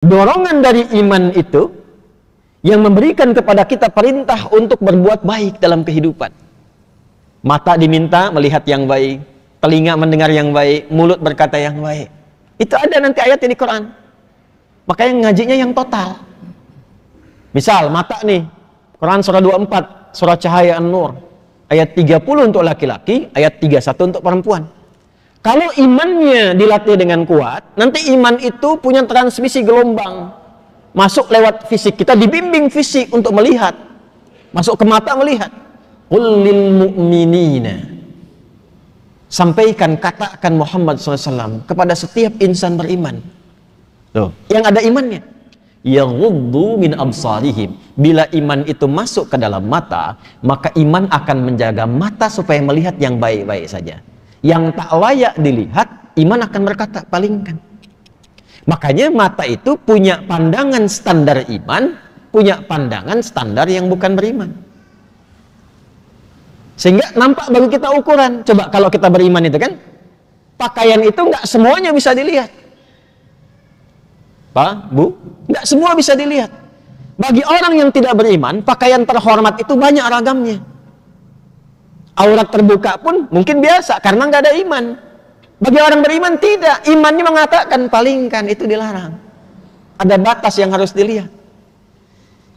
Dorongan dari iman itu yang memberikan kepada kita perintah untuk berbuat baik dalam kehidupan. Mata diminta melihat yang baik, telinga mendengar yang baik, mulut berkata yang baik. Itu ada nanti ayatnya di Quran. Makanya ngajinya yang total. Misal mata nih, Quran surah 24, surah Cahaya An-Nur, ayat 30 untuk laki-laki, ayat 31 untuk perempuan. Kalau imannya dilatih dengan kuat, nanti iman itu punya transmisi gelombang. Masuk lewat fisik, kita dibimbing fisik untuk melihat. Masuk ke mata melihat. Qul lil mu'minina. Sampaikan, katakan Muhammad SAW kepada setiap insan beriman. Loh, yang ada imannya. Yaghuddu min absarihim. Bila iman itu masuk ke dalam mata, maka iman akan menjaga mata supaya melihat yang baik-baik saja. Yang tak layak dilihat, iman akan berkata, palingkan. Makanya mata itu punya pandangan standar iman, punya pandangan standar yang bukan beriman. Sehingga nampak bagi kita ukuran. Coba kalau kita beriman itu kan, pakaian itu nggak semuanya bisa dilihat. Pak, Bu, nggak semua bisa dilihat. Bagi orang yang tidak beriman, pakaian terhormat itu banyak ragamnya. Aurat terbuka pun mungkin biasa karena nggak ada iman. Bagi orang beriman tidak, imannya mengatakan palingkan, itu dilarang. Ada batas yang harus dilihat.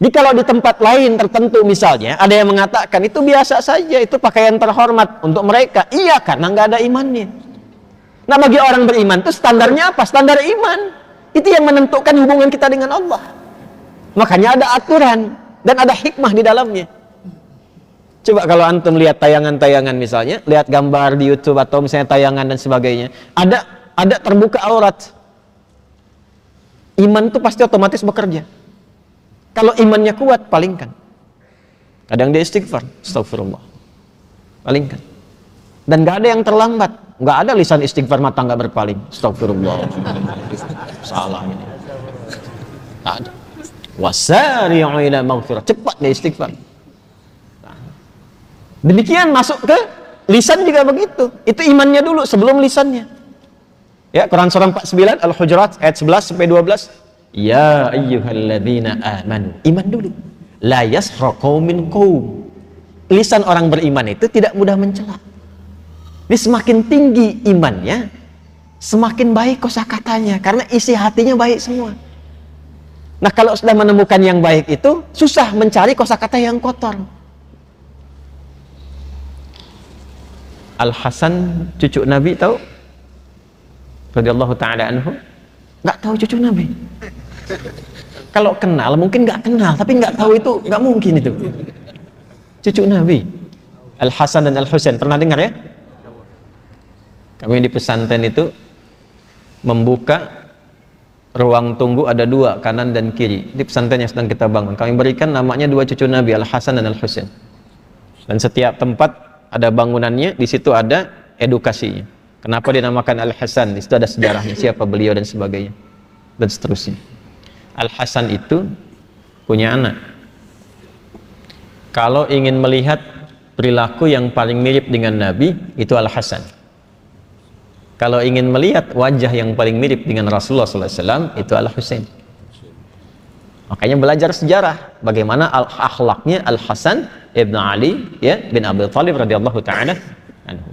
Jadi kalau di tempat lain tertentu misalnya, ada yang mengatakan itu biasa saja, itu pakaian terhormat untuk mereka. Iya, karena nggak ada imannya. Nah, bagi orang beriman itu standarnya apa? Standar iman. Itu yang menentukan hubungan kita dengan Allah. Makanya ada aturan dan ada hikmah di dalamnya. Coba kalau antum lihat tayangan-tayangan misalnya, lihat gambar di YouTube atau misalnya tayangan dan sebagainya, ada terbuka aurat. Iman itu pasti otomatis bekerja. Kalau imannya kuat, palingkan. Kadang dia istighfar, astagfirullah, palingkan. Dan nggak ada yang terlambat, nggak ada lisan istighfar mata nggak berpaling, astagfirullah, salah ini. Nggak ada. Wasari'u ila maghfirah, cepat dia istighfar. Demikian masuk ke lisan juga begitu. Itu imannya dulu sebelum lisannya. Ya, Quran surah 49 Al-Hujurat ayat 11 sampai 12. Ya ayyuhalladzina amanu. Iman dulu. La yasra qaumin qaum. Lisan orang beriman itu tidak mudah mencela. Ini semakin tinggi imannya, semakin baik kosakatanya karena isi hatinya baik semua. Nah, kalau sudah menemukan yang baik itu susah mencari kosakata yang kotor. Al-Hasan cucu Nabi tahu? Radhiyallahu ta'ala anhu. Nggak tahu cucu Nabi. Kalau kenal mungkin nggak kenal, tapi nggak tahu itu nggak mungkin itu. Cucu Nabi. Al-Hasan dan Al-Husain pernah dengar ya? Kami di pesantren itu membuka ruang tunggu ada dua, kanan dan kiri. Di pesantren yang sedang kita bangun. Kami berikan namanya dua cucu Nabi, Al-Hasan dan Al-Husain. Dan setiap tempat ada bangunannya, di situ ada edukasinya. Kenapa dinamakan Al-Hasan? Di situ ada sejarahnya, siapa beliau dan sebagainya, dan seterusnya. Al-Hasan itu punya anak. Kalau ingin melihat perilaku yang paling mirip dengan Nabi, itu Al-Hasan. Kalau ingin melihat wajah yang paling mirip dengan Rasulullah SAW, itu Al-Husain. Makanya belajar sejarah bagaimana akhlaknya Al-Hasan ibn Ali ya bin Abi Thalib radhiyallahu ta'ala anhu.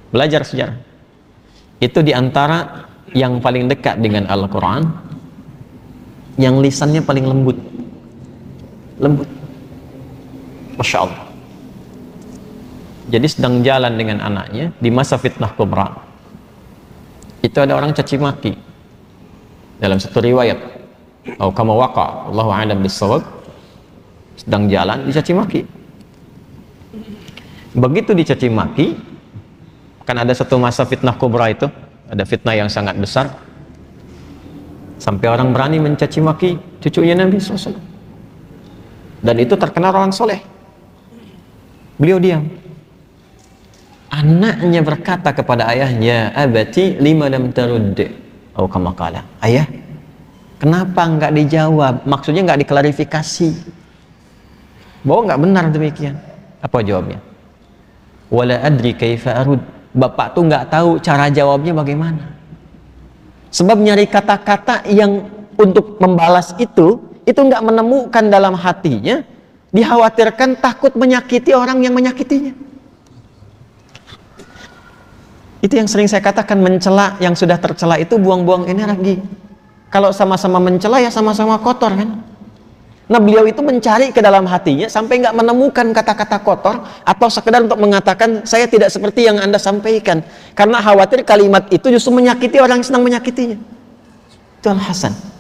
Belajar sejarah. Itu diantara yang paling dekat dengan Al-Quran, yang lisannya paling lembut. Lembut. Masya Allah. Jadi sedang jalan dengan anaknya di masa fitnah kubra. Itu ada orang caci maki. Dalam satu riwayat, atau kama waqa, Allahu a'lam bis-shawab, sedang jalan dicaci maki. Begitu dicaci maki, kan ada satu masa fitnah kubra itu, ada fitnah yang sangat besar, sampai orang berani mencaci maki cucunya Nabi SAW. Dan itu terkenal orang soleh. Beliau diam. Anaknya berkata kepada ayahnya, abati lima lam tarudd, atau kama qala, ayah, kenapa enggak dijawab? Maksudnya enggak diklarifikasi. Bahwa enggak benar demikian. Apa jawabnya? Wala adri kaifa arud. Bapak tuh enggak tahu cara jawabnya bagaimana. Sebab nyari kata-kata yang untuk membalas itu nggak menemukan dalam hatinya, dikhawatirkan takut menyakiti orang yang menyakitinya. Itu yang sering saya katakan, mencela yang sudah tercela itu buang-buang energi. Kalau sama-sama mencela ya sama-sama kotor kan. Nah beliau itu mencari ke dalam hatinya sampai nggak menemukan kata-kata kotor, atau sekedar untuk mengatakan saya tidak seperti yang Anda sampaikan, karena khawatir kalimat itu justru menyakiti orang yang sedang menyakitinya. Itu Al Hasan.